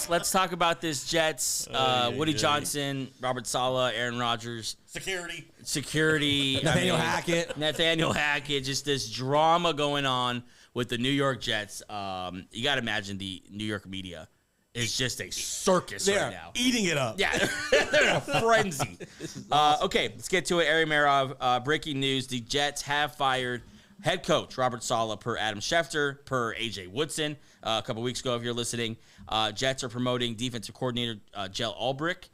let's talk about this Jets. Woody Johnson, Robert Saleh, Aaron Rodgers. Security. Nathaniel Hackett. Just this drama going on with the New York Jets. You got to imagine the New York media is just a circus right now. Eating it up. Yeah, they're in a frenzy. Okay, let's get to it. Ari Meirov, breaking news. The Jets have fired head coach Robert Saleh per Adam Schefter, per A.J. Woodson. A couple weeks ago, if you're listening, Jets are promoting defensive coordinator Jell Ulbrich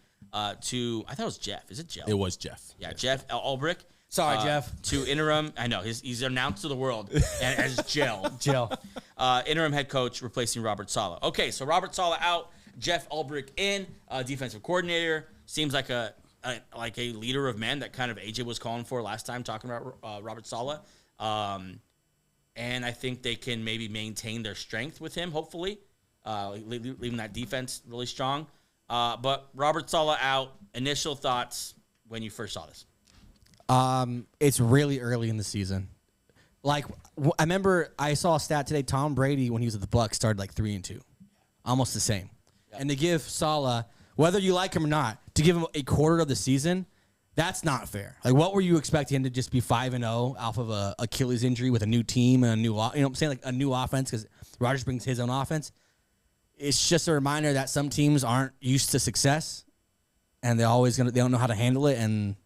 to, I thought it was Jeff. Is it Jell? It was Jeff. Yeah, Jeff Ulbrich. Sorry, Jeff. To interim, I know, he's announced to the world as Jell. Interim head coach replacing Robert Saleh. Okay, so Robert Saleh out, Jeff Ulbrich in, defensive coordinator. Seems like a leader of men that kind of AJ was calling for last time, talking about Robert Saleh. And I think they can maybe maintain their strength with him, hopefully, leaving that defense really strong. But Robert Saleh out, initial thoughts when you first saw this? It's really early in the season. Like, I remember I saw a stat today, Tom Brady, when he was at the Bucs, started like 3-2. Almost the same. Yep. And to give Saleh, whether you like him or not, to give him a quarter of the season, that's not fair. Like, what were you expecting him to just be 5-0 off of a Achilles injury with a new team and a new, you know what I'm saying, like a new offense, because Rodgers brings his own offense. It's just a reminder that some teams aren't used to success, and they don't know how to handle it, and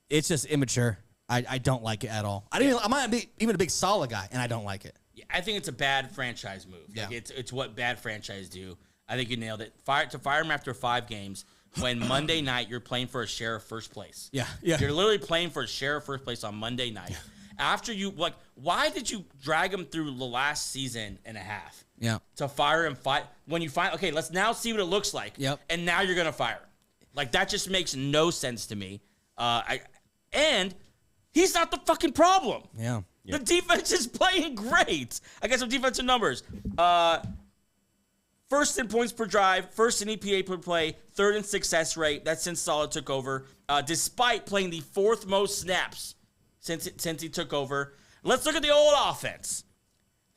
it's just immature. I don't like it at all. I'm not even a big Saleh guy, and I don't like it. Yeah, I think it's a bad franchise move. Yeah. Like it's what bad franchise do. I think you nailed it. Fire him after 5 games when Monday night you're playing for a share of first place. Yeah. You're literally playing for a share of first place on Monday night. After you, why did you drag him through the last season and a half? Yeah. To fire him when you find, okay, let's now see what it looks like. Yep. And now you're going to fire him. Like, that just makes no sense to me. And he's not the fucking problem. Yeah. The defense is playing great. I got some defensive numbers. First in points per drive, first in EPA per play, third in success rate. That's since Saleh took over, despite playing the 4th most snaps since he took over. Let's look at the old offense.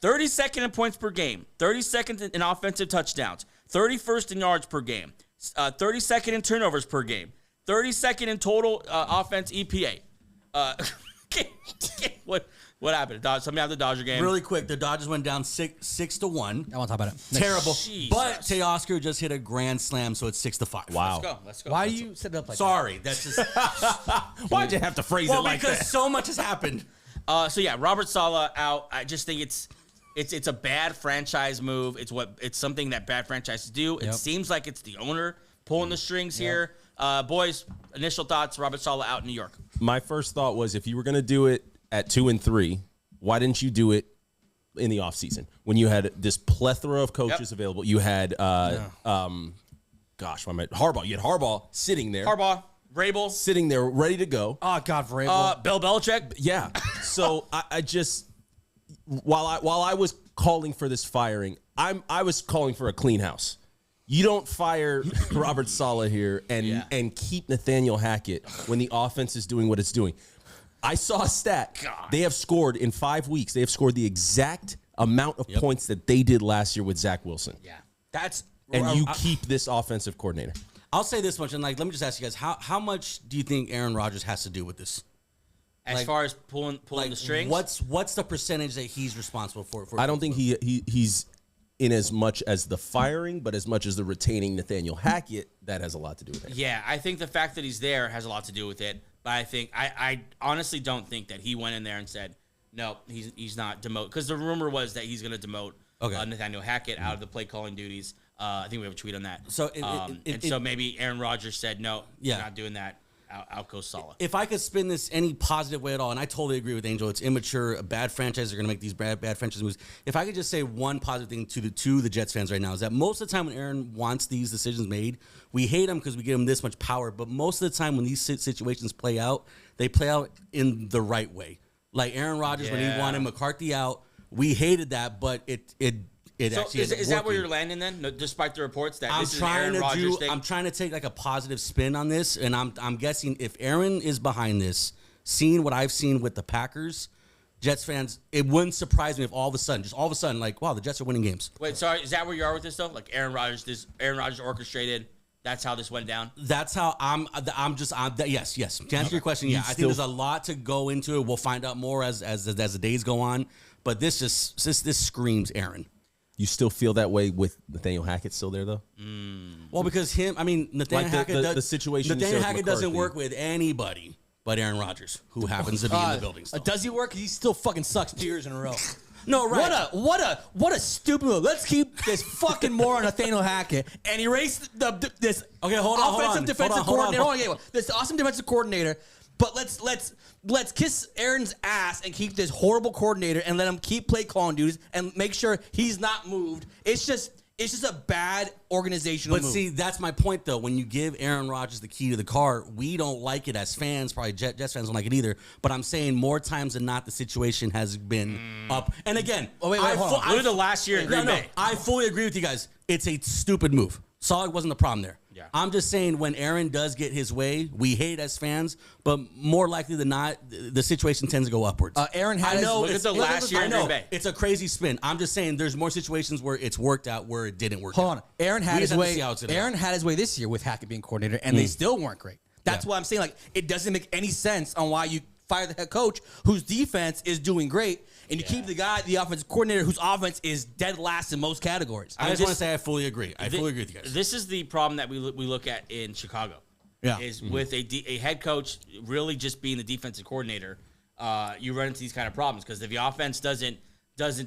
32nd in points per game, 32nd in offensive touchdowns, 31st in yards per game, 32nd in turnovers per game, 32nd in total offense EPA. What happened? Somebody out the Dodger game. Really quick, the Dodgers went down 6-1. I want to talk about it. Terrible. Jesus. But Teoscar just hit a grand slam, so it's 6-5. Wow. Let's go. Why do you set it up like Sorry, that's just Why'd you have to phrase it like because that? so much has happened. So yeah, Robert Saleh out. I just think it's a bad franchise move. It's something that bad franchises do. It seems like it's the owner pulling the strings here. Boys, initial thoughts. Robert Saleh out in New York. My first thought was, if you were going to do it at 2-3, why didn't you do it in the offseason when you had this plethora of coaches available? You had, Harbaugh. You had Harbaugh sitting there. Vrabel. Sitting there ready to go. Oh, God, Vrabel. Bill Belichick. Yeah. So I just, while I was calling for this firing, I was calling for a clean house. You don't fire Robert Saleh here and keep Nathaniel Hackett when the offense is doing what it's doing. I saw a stat. God. They have scored in 5 weeks. They have scored the exact amount of points that they did last year with Zach Wilson. Yeah. And you keep this offensive coordinator. I'll say this much, and let me just ask you guys, how much do you think Aaron Rodgers has to do with this? As far as pulling the strings? What's the percentage that he's responsible for? I don't think he's in as much as the firing, but as much as the retaining Nathaniel Hackett, that has a lot to do with it. Yeah, I think the fact that he's there has a lot to do with it. But I think I honestly don't think that he went in there and said, no, he's not demote. Because the rumor was that he's going to demote Nathaniel Hackett out of the play calling duties. I think we have a tweet on that. So so maybe Aaron Rodgers said, no, we're not doing that. Out goes Saleh. If I could spin this any positive way at all, and I totally agree with Angel, it's immature. Bad franchises are going to make these bad franchise moves. If I could just say one positive thing to the Jets fans right now, is that most of the time when Aaron wants these decisions made, we hate him because we give him this much power. But most of the time when these situations play out, they play out in the right way. Like Aaron Rodgers, when he wanted McCarthy out, we hated that, but it actually is that where you're landing then? No, despite the reports that this is an Aaron I'm Rodgers thing? I'm trying to take like a positive spin on this, and I'm guessing if Aaron is behind this, seeing what I've seen with the Packers, Jets fans, it wouldn't surprise me if all of a sudden, like, wow, the Jets are winning games. Wait, sorry, is that where you are with this though? Like Aaron Rodgers orchestrated. That's how this went down. That's how yes. To answer your question, yeah, I think there's a lot to go into it. We'll find out more as the days go on. But this screams Aaron. You still feel that way with Nathaniel Hackett still there though? Well, because Nathaniel Hackett, the situation. Nathaniel Hackett doesn't work with anybody but Aaron Rodgers, who happens to be in the building still. Does he work? He still fucking sucks 2 years in a row. No, right. What a stupid move. Let's keep this fucking moron Nathaniel Hackett and erase this offensive defensive coordinator. This awesome defensive coordinator. But let's kiss Aaron's ass and keep this horrible coordinator and let him keep play calling duties and make sure he's not moved. It's just a bad organizational move. But see, that's my point, though. When you give Aaron Rodgers the key to the car, we don't like it as fans. Probably Jets fans don't like it either. But I'm saying more times than not, the situation has been up. And again, hold on. Look at the last year in Green Bay. I fully agree with you guys. It's a stupid move. Saleh wasn't the problem there. Yeah. I'm just saying when Aaron does get his way, we hate it as fans, but more likely than not, the situation tends to go upwards. Aaron had look at the last year in Green Bay. It's a crazy spin. I'm just saying there's more situations where it's worked out where it didn't work out. Hold on. Aaron had his way. Aaron had his way this year with Hackett being coordinator, and they still weren't great. That's why I'm saying, like, it doesn't make any sense on why you fire the head coach whose defense is doing great, and you keep the offensive coordinator whose offense is dead last in most categories. I just want to say I fully agree. I fully agree with you guys. This is the problem that we look at in Chicago. Yeah. Is with a head coach really just being the defensive coordinator, you run into these kind of problems because if the offense doesn't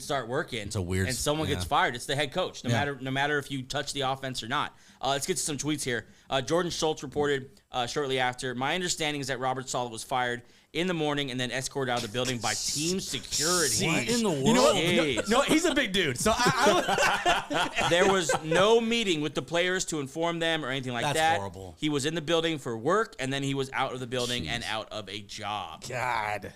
start working, it's a weird, and someone gets fired, it's the head coach. No matter if you touch the offense or not. Let's get to some tweets here. Jordan Schultz reported shortly after, my understanding is that Robert Saleh was fired in the morning and then escorted out of the building by team security. What in the world? You know what? No, he's a big dude. So there was no meeting with the players to inform them or anything like that. That's horrible. He was in the building for work, and then he was out of the building and out of a job. God.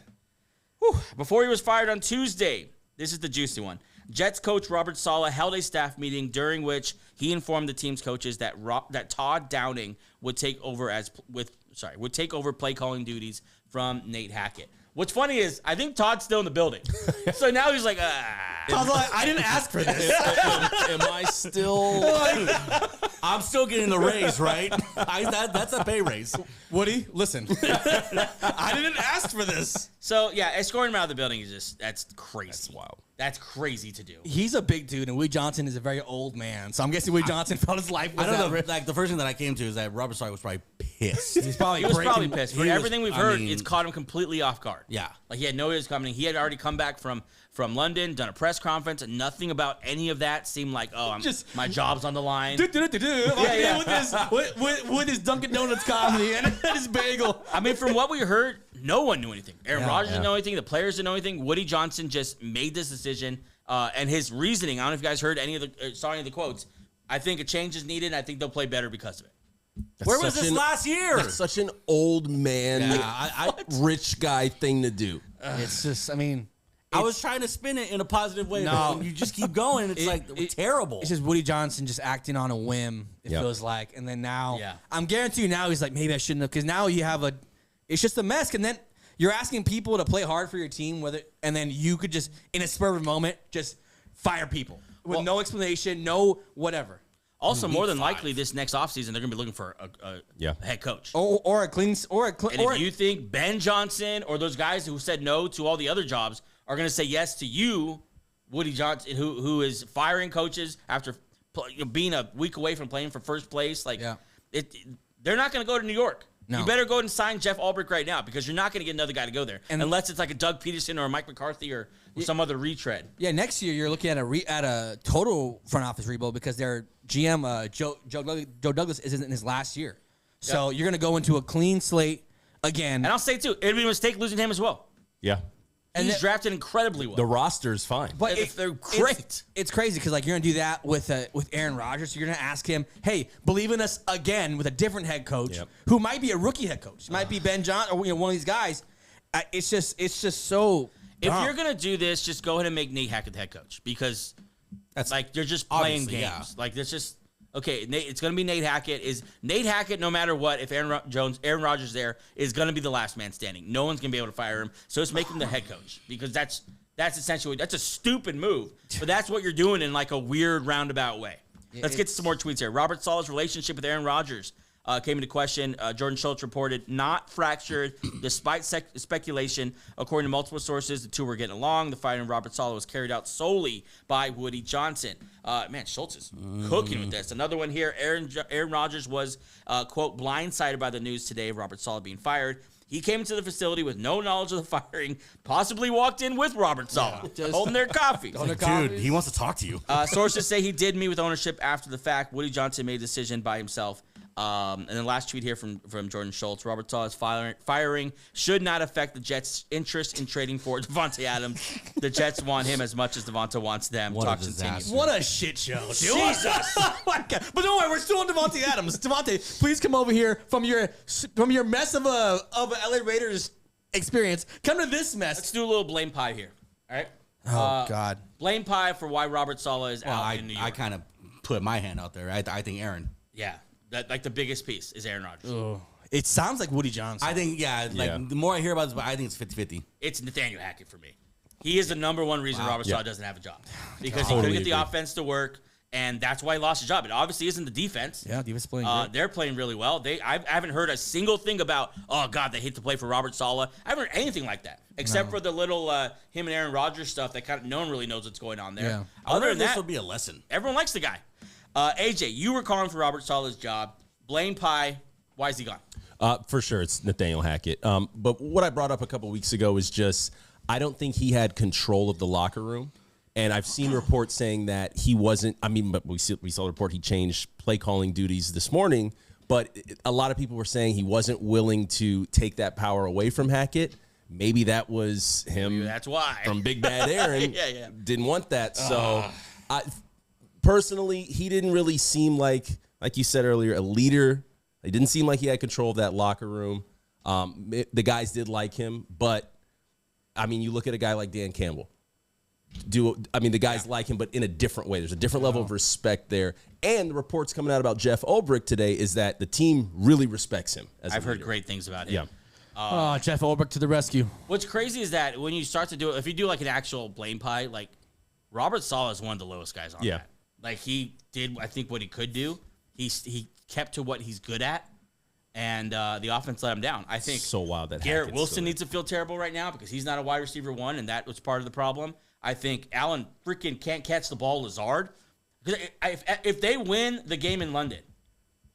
Whew. Before he was fired on Tuesday, this is the juicy one. Jets coach Robert Saleh held a staff meeting during which he informed the team's coaches that Todd Downing would take over play calling duties from Nate Hackett. What's funny is I think Todd's still in the building, so now he's like, I was like, I didn't ask for this. Am I still? I'm still getting the raise, right? That's a pay raise. Woody, listen. I didn't ask for this. So yeah, escorting him out of the building is that's crazy. That's wild. That's crazy to do. He's a big dude, and Woody Johnson is a very old man. So I'm guessing Woody Johnson felt his life was I don't know. Like the first thing that I came to is that Robert Saleh was probably pissed. He was probably pissed. For everything we've heard, it's caught him completely off guard. Yeah. Like he had no idea it was coming. He had already come back from London, done a press conference, and nothing about any of that seemed like, my job's on the line. With his Dunkin' Donuts comedy and his bagel. I mean, from what we heard, no one knew anything. Aaron Rodgers didn't know anything. The players didn't know anything. Woody Johnson just made this decision. And his reasoning, I don't know if you guys heard saw any of the quotes. I think a change is needed, and I think they'll play better because of it. Where was this last year? That's such an old man, rich guy thing to do. It's just, I mean... I was trying to spin it in a positive way. No, you just keep going. It's terrible. It's just Woody Johnson just acting on a whim, it feels like. And then now, I'm guaranteeing you now he's like, maybe I shouldn't have. Because now you have it's just a mess. And then you're asking people to play hard for your team, and then you could just, in a spur of a moment, just fire people with no explanation, no whatever. Also, more than likely, this next offseason, they're going to be looking for a head coach. Or a clean... if you think Ben Johnson or those guys who said no to all the other jobs are going to say yes to you, Woody Johnson, who is firing coaches after being a week away from playing for first place, they're not going to go to New York. No. You better go and sign Jeff Ulbrich right now because you're not going to get another guy to go there unless it's like a Doug Peterson or a Mike McCarthy or some other retread. Yeah, next year you're looking at a total front office rebuild because their GM Joe Douglas isn't in his last year, so you're going to go into a clean slate again. And I'll say too, it'd be a mistake losing him as well. Yeah. And he's drafted incredibly well. The roster's fine. But they're great. It's crazy because you're going to do that with Aaron Rodgers. So you're going to ask him, hey, believe in us again with a different head coach who might be a rookie head coach. Might be Ben Johnson or one of these guys. It's just so dumb. If you're going to do this, just go ahead and make Nate Hackett the head coach because that's like you're just playing games. Yeah. Like there's just Okay, it's going to be Nate Hackett. Is Nate Hackett, no matter what, if Aaron Rodgers there, is going to be the last man standing. No one's going to be able to fire him. So let's make him the head coach because that's essentially that's a stupid move, but that's what you're doing in like a weird roundabout way. Let's get to some more tweets here. Robert Saleh's relationship with Aaron Rodgers came into question. Jordan Schultz reported not fractured despite speculation. According to multiple sources, the two were getting along. The fight in Robert Saleh was carried out solely by Woody Johnson. Man, Schultz is cooking with this. Another one here. Aaron Rodgers was, quote, blindsided by the news today of Robert Saleh being fired. He came into the facility with no knowledge of the firing, possibly walked in with Robert Saleh, holding their coffee. Dude, he wants to talk to you. Sources say he did meet with ownership after the fact. Woody Johnson made a decision by himself. And then last tweet here from Jordan Schultz. Robert Saleh's firing should not affect the Jets' interest in trading for Devontae Adams. The Jets want him as much as Devontae wants them. What a Talk disaster. continues. What a shit show, dude. Jesus. Oh my God. But don't worry, we're still on Devontae Adams. Devontae, please come over here from your mess of a LA Raiders experience. Come to this mess. Let's do a little blame pie here. All right? Oh, God. Blame pie for why Robert Saleh is out in New York. I kind of put my hand out there. I think Aaron. Yeah. That, like, the biggest piece is Aaron Rodgers. Oh. It sounds like Woody Johnson. I think, the more I hear about this, I think it's 50-50. It's Nathaniel Hackett for me. He is the number one reason Robert Saleh doesn't have a job. Because he couldn't get the offense to work, and that's why he lost his job. It obviously isn't the defense. Yeah, defense playing great. They're playing really well. I haven't heard a single thing about, oh, God, they hate to play for Robert Saleh. I haven't heard anything like that, except for the little him and Aaron Rodgers stuff that kind of no one really knows what's going on there. Yeah. I wonder Other if than this that, will be a lesson. everyone likes the guy. AJ, you were calling for Robert Saleh's job. Blame pie. Why is he gone? For sure, it's Nathaniel Hackett. But what I brought up a couple weeks ago is just I don't think he had control of the locker room. And I've seen reports saying that he wasn't. I mean, but we saw the report he changed play calling duties this morning. But a lot of people were saying he wasn't willing to take that power away from Hackett. Maybe that was him. Maybe that's why. From Big Bad Aaron. Yeah. Didn't want that. So, personally, he didn't really seem like you said earlier, a leader. It didn't seem like he had control of that locker room. The guys did like him, but I mean, you look at a guy like Dan Campbell. The guys like him, but in a different way. There's a different level of respect there. And the reports coming out about Jeff Ulbrich today is that the team really respects him. I've heard great things about him. Yeah. Jeff Ulbrich to the rescue. What's crazy is that when you start to do it, if you do like an actual blame pie, like Robert Saleh is one of the lowest guys on that. Like he did, I think, what he could do. He kept to what he's good at, and the offense let him down. I think so wild that Garrett Hackett's Wilson still needs to feel terrible right now because he's not a wide receiver one, and that was part of the problem. I think Allen freaking can't catch the ball. Lazard. If they win the game in London,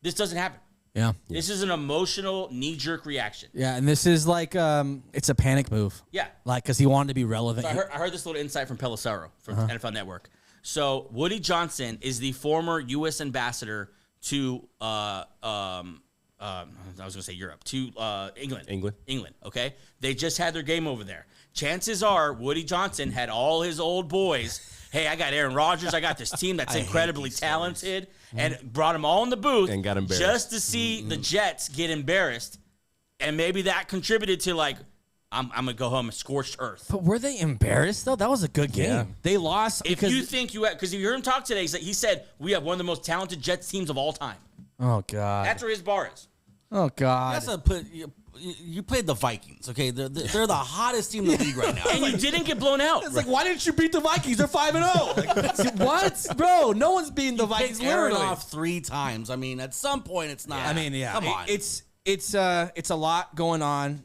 this doesn't happen. Yeah. This is an emotional knee-jerk reaction. Yeah, and this is like it's a panic move. Yeah. Like because he wanted to be relevant. So I heard this little insight from Pelissero from NFL Network. So Woody Johnson is the former U.S. ambassador to I was going to say Europe, to England, okay? They just had their game over there. Chances are Woody Johnson had all his old boys. Hey, I got Aaron Rodgers. I got this team that's incredibly talented, and brought them all in the booth and got embarrassed just to see the Jets get embarrassed. And maybe that contributed to, like, I'm going to go home and scorched earth. But were they embarrassed, though? That was a good game. Yeah. They lost because... Because you heard him talk today, he said, we have one of the most talented Jets teams of all time. Oh, God. That's where his bar is. Oh, God. You played the Vikings, okay? They're the hottest team in the league right now. And you didn't get blown out. It's like, why didn't you beat the Vikings? They're 5-0. Like, what? Bro, no one's beating the Vikings Aaron literally. off 3 times. I mean, at some point, it's not. I mean, yeah. Come on. It's a lot going on.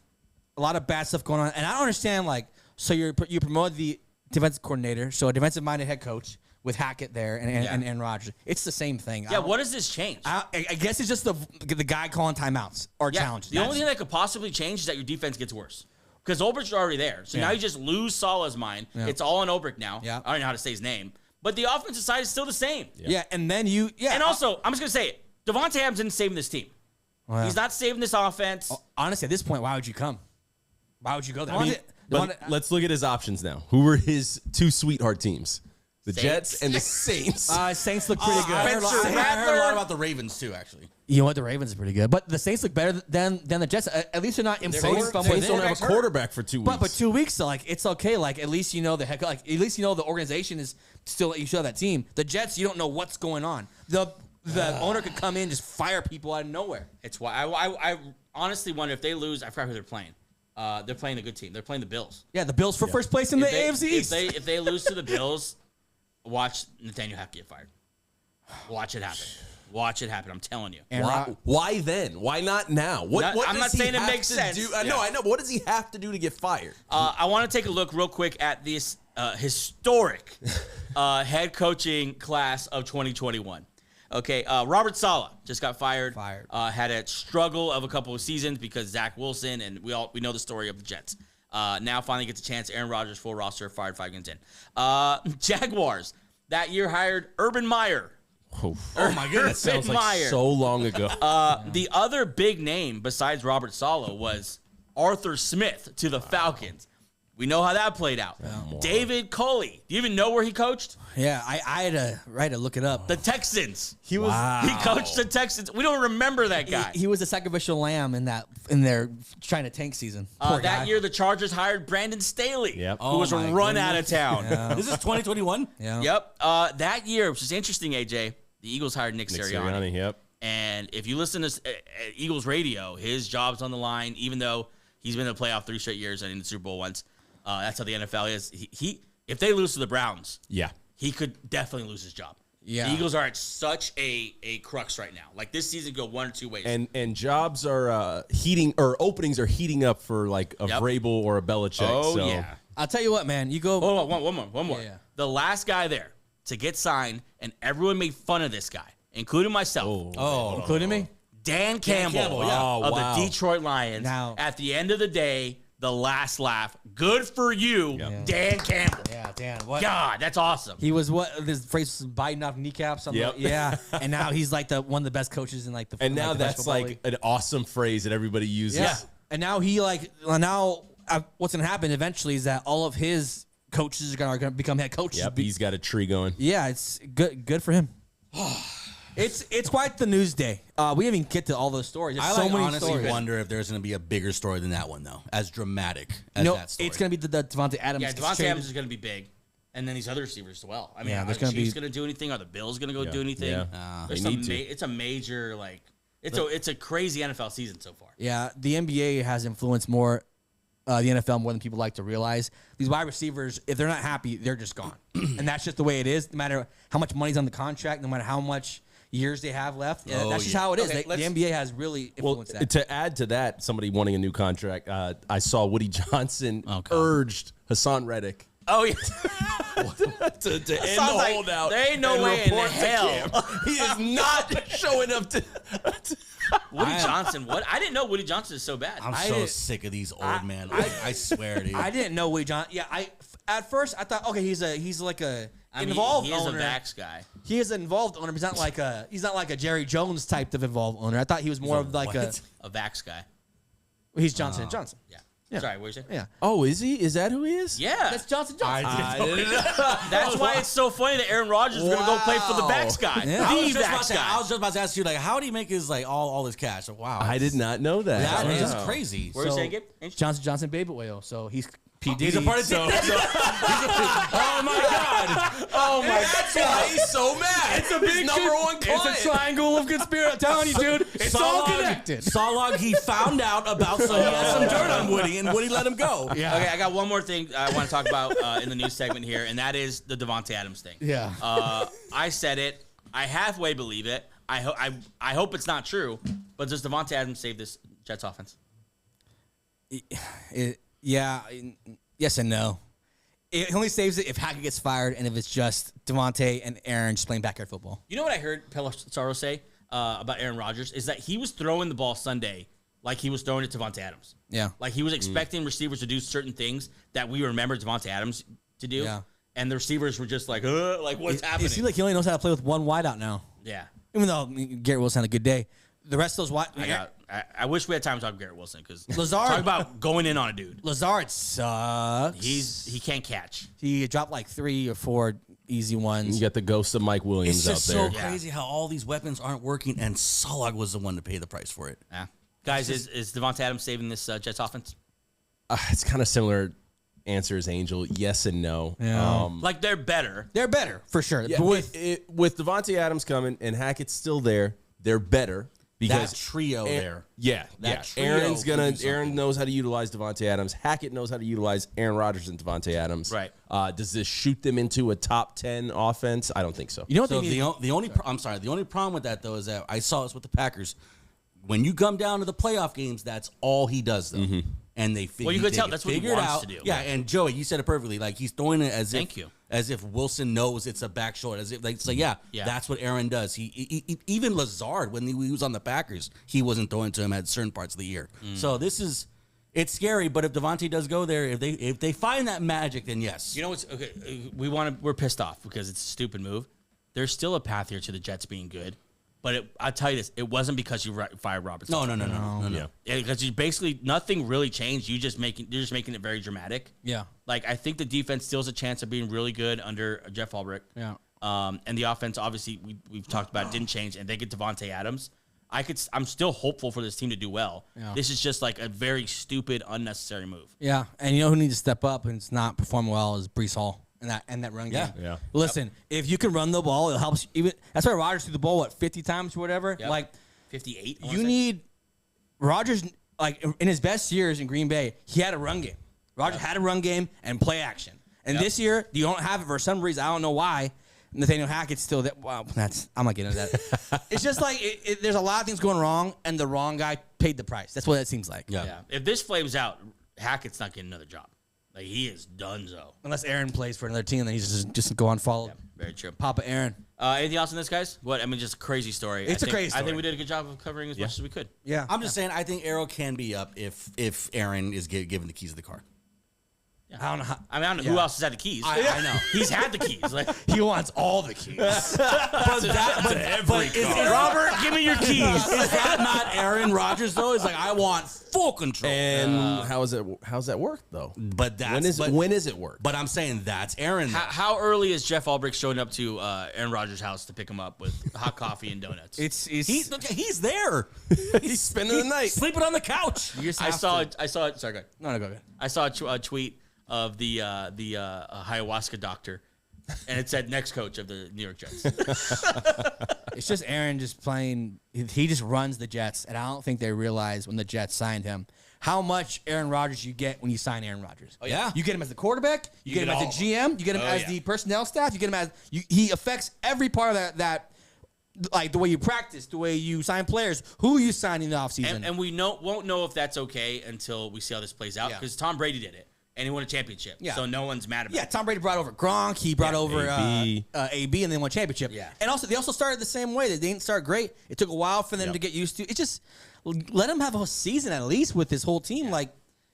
A lot of bad stuff going on. And I don't understand, like, so you promoted the defensive coordinator, so a defensive-minded head coach with Hackett there and Rodgers. It's the same thing. Yeah, what does this change? I guess it's just the guy calling timeouts or challenges. The only thing that could possibly change is that your defense gets worse. Because Ulbricht's already there. So now you just lose Saleh's mind. Yeah. It's all on Ulbricht now. Yeah. I don't know how to say his name. But the offensive side is still the same. Yeah, and then And also, I'm just going to say it. Devontae Adams isn't saving this team. Well, he's not saving this offense. Honestly, at this point, why would you come? Why would you go there? But let's look at his options now. Who were his 2 sweetheart teams? The Jets and the Saints. Saints look pretty good. I heard a lot about the Ravens, too, actually. You know what? The Ravens are pretty good. But the Saints look better than the Jets. At least they're not imploding from Saints within. don't have a quarterback for 2 weeks. But 2 weeks, so like it's okay. Like at least you know the heck. Like at least you know the organization is still. You still have that team. The Jets, you don't know what's going on. the owner could come in and just fire people out of nowhere. It's why I honestly wonder if they lose. I forgot who they're playing. They're playing a good team. They're playing the Bills. Yeah, the Bills for first place in the If AFC East. If they lose to the Bills, watch Nathaniel Hackett get fired. Watch it happen. Watch it happen. I'm telling you. Why then? Why not now? What I'm does not he saying it have makes to sense. do? I know. What does he have to do to get fired? I want to take a look real quick at this historic head coaching class of 2021. Okay, Robert Saleh just got fired. Had a struggle of a couple of seasons because Zach Wilson, and we know the story of the Jets. Now finally gets a chance. Aaron Rodgers, full roster, fired 5 games in. Jaguars that year hired Urban Meyer. Oh my goodness. That sounds like so long ago. The other big name besides Robert Saleh was Arthur Smith to the Falcons. We know how that played out. David Culley. Do you even know where he coached? Yeah, I had to look it up. The Texans. He was He coached the Texans. We don't remember that guy. he was the sacrificial lamb in their trying to tank season. Poor guy. That year, the Chargers hired Brandon Staley, who was my run goodness. out of town. This is 2021? Yeah. Yep. That year, which is interesting, AJ, the Eagles hired Nick Sirianni. Yep. And if you listen to Eagles radio, his job's on the line, even though he's been in the playoff 3 straight years and in the Super Bowl once. That's how the NFL is. He if they lose to the Browns, he could definitely lose his job. Yeah. The Eagles are at such a crux right now. Like this season go 1 or 2 ways. And jobs are heating, or openings are heating up for like a Vrabel or a Belichick. Oh, so. yeah. I'll tell you what, man. You go. Oh, one more. Yeah. The last guy there to get signed, and everyone made fun of this guy, including myself. Including me. Dan Campbell, Campbell, yeah. of the Detroit Lions. Now- at the end of the day, the last laugh. Good for you, Dan Campbell. Yeah, Dan. What? God, that's awesome. He was his phrase was biting off kneecaps. Yep. Yeah, and now he's like one of the best coaches in like the. And now like, the that's National Football like League. an awesome phrase that everybody uses. Yeah. And now what's gonna happen eventually is that all of his coaches are gonna become head coaches. Yep. He's got a tree going. Yeah, it's good for him. It's quite the news day. We didn't even get to all those stories. There's so many honestly stories. wonder if there's going to be a bigger story than that one, though, as dramatic as No, that story. it's gonna be the Devontae Adams. Yeah, gets Devontae traded. Adams is going to be big, and then these other receivers as well. I mean, Yeah, are there's the gonna Chiefs be- going to do anything? Are the Bills going to go do anything? Yeah. There's They some need to. it's a major it's a crazy NFL season so far. Yeah, the NBA has influenced more the NFL more than people like to realize. These wide receivers, if they're not happy, they're just gone, and that's just the way it is. No matter how much money's on the contract, no matter how much years they have left, that's just how it is. Okay, The NBA has really Well, influenced that. to add to that, somebody wanting a new contract, I saw Woody Johnson urged Hassan Reddick Oh yeah, to end the Sounds like holdout. there ain't no and way in report to hell. camp. He is not showing up to. Woody Johnson. What? I didn't know Woody Johnson is so bad. I'm so sick of these old men. I swear, dude. I didn't know Woody Johnson. Yeah, at first I thought, okay, he's like a I mean, involved he is owner. a Vax guy. He is an involved owner, but he's not like a Jerry Jones type of involved owner. I thought he was more of like A Vax guy. he's Johnson and Johnson. Yeah. Yeah. Sorry, what were you saying? Yeah, Oh, is he? Is that who he is? Yeah. that's Johnson Johnson. That's why it's so funny that Aaron Rodgers is going to go play for the Vax guy. Yeah. I was The Vax I guy. was just about to ask you, like, how do he make his all this cash? Wow, I did not know that. That Yeah. is crazy. Where are you saying, Gabe? Johnson Baby Whale. So he's P. Diddy. He's a part of so, Oh my god! Oh my That's why he's so mad. It's a big number one client. It's a triangle of conspiracy. I'm telling you, dude. It's all connected. Solog, he found out about, so he had some dirt on Woody, and Woody let him go. Yeah. Okay, I got one more thing I want to talk about in the news segment here, and that is the Devontae Adams thing. Yeah. I said it. I halfway believe it. I hope it's not true, but does Devontae Adams save this Jets offense? Yes and no. It only saves it if Hackett gets fired and if it's just Devontae and Aaron just playing backyard football. You know what I heard Pelissaro say about Aaron Rodgers is that he was throwing the ball Sunday like he was throwing it to Devontae Adams. Yeah. Like he was expecting receivers to do certain things that we remember Devontae Adams to do. Yeah. And the receivers were just like what's happening? It seems like he only knows how to play with one wideout now. Yeah. Even though Garrett Wilson had a good day. The rest of those wide... I wish we had time to talk Garrett Wilson because Lazard- talk about going in on a dude. Lazard sucks. He can't catch. He dropped like 3 or 4 easy ones. You got the ghost of Mike Williams It's just out there. so crazy how all these weapons aren't working, and Solog was the one to pay the price for it. Yeah. Guys, is Devontae Adams saving this Jets offense? It's kind of similar answer is Angel. Yes and no. Yeah. Like they're better. They're better for sure. Yeah, But with Devontae Adams coming and Hackett's still there, they're better because That trio there. Yeah, That trio Aaron's can gonna. do something. Aaron knows how to utilize Devontae Adams. Hackett knows how to utilize Aaron Rodgers and Devontae Adams. Right. Does this shoot them into a top 10 offense? I don't think so. you know what So they need? the only I'm sorry, the only problem with that though is that I saw this with the Packers. When you come down to the playoff games, that's all he does though. And they figure Well, you could tell that's what he figured wants out. to do. Yeah, and Joey, you said it perfectly. Like he's throwing it as Thank you. as if Wilson knows it's a back short. As if like so, yeah, Yeah. that's what Aaron does. He even Lazard when he was on the Packers, he wasn't throwing to him at certain parts of the year. So this is it's scary. But if Devontae does go there, if they find that magic, then yes. You know what's okay? We're pissed off because it's a stupid move. There's still a path here to the Jets being good, but I'll tell you this: it wasn't because you fired Robert no, Saleh. no. Yeah, because you basically nothing really changed. You're just making it very dramatic. Yeah. Like I think the defense still has a chance of being really good under Jeff Ulbrich. Yeah. And the offense, obviously, we've talked about it, didn't change, and they get Devontae Adams. I'm still hopeful for this team to do well. Yeah. This is just like a very stupid, unnecessary move. Yeah, and you know who needs to step up and it's not performing well is Brees Hall and that run game. Yeah. Listen, if you can run the ball, it helps. Even that's why Rodgers threw the ball 50 times or whatever. Yep. Like 58. I you wanna say. need Rodgers. Like in his best years in Green Bay, he had a run game. Rodgers had a run game and play action. And this year, you don't have it for some reason. I don't know why. Nathaniel Hackett's still there. Wow, I'm not getting into that. It's just like there's a lot of things going wrong, and the wrong guy paid the price. That's what it seems like. Yeah. Yeah. If this flames out, Hackett's not getting another job. Like he is donezo. Unless Aaron plays for another team, then he's just go unfollow. Yeah, very true. Papa Aaron. Anything else on this, guys? What I mean, just a crazy story. It's a crazy I think story. we did a good job of covering as much as we could. Yeah. I'm just saying, I think Arrow can be up if Aaron is given the keys of the car. I don't know how. I mean, I don't know who else has had the keys. I know. He's had the keys. Like, He wants all the keys. But is Robert, give me your keys. that not Aaron Rodgers though? It's like I want full control. And how's that work though? But that's When is it work? But I'm saying that's Aaron. though. How early is Jeff Ulbrich showing up to Aaron Rodgers' house to pick him up with hot coffee and donuts? He's there. He's spending the night. Sleeping on the couch. I saw. Sorry, go ahead. No, go ahead. I saw a tweet of the ayahuasca doctor, and it said next coach of the New York Jets. It's just Aaron just playing. He just runs the Jets, and I don't think they realize when the Jets signed him how much Aaron Rodgers you get when you sign Aaron Rodgers. Oh, yeah. You get him as the quarterback. You get him as the GM. You get him as the personnel staff. You get him as he affects every part of that. Like the way you practice, the way you sign players, who you sign in the offseason. and we won't know if that's okay until we see how this plays out, Yeah. because Tom Brady did it and he won a championship. Yeah. So no one's mad about Yeah, it. Tom Brady brought over Gronk. He brought over AB. AB, and then won a championship. Yeah. And also they also started the same way. They didn't start great. It took a while for them to get used to. It just let them have a whole season at least with this whole team. Like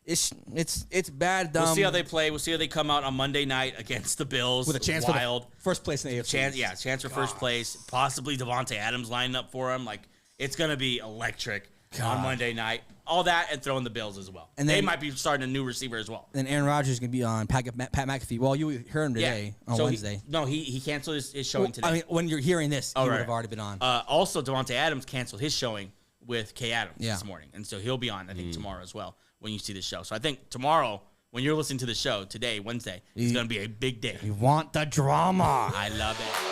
it's bad. We'll see how they play. We'll see how they come out on Monday night against the Bills. with a chance Wild. for the first place in the AFC. Chance for first place. Possibly Devontae Adams lining up for him. Like, it's going to be electric on Monday night. All that and throwing the Bills as well. And they then- might be starting a new receiver as well. Then Aaron Rodgers is gonna be on Pat McAfee. Well, you heard him today on So Wednesday. he canceled his showing today. I mean, when you're hearing this, he would right. have already been on. Also, Devontae Adams canceled his showing with Kay Adams Yeah. this morning. And so he'll be on, I think, tomorrow as well when you see the show. So I think tomorrow, when you're listening to the show, today, Wednesday, is going to be a big day. You want the drama. I love it.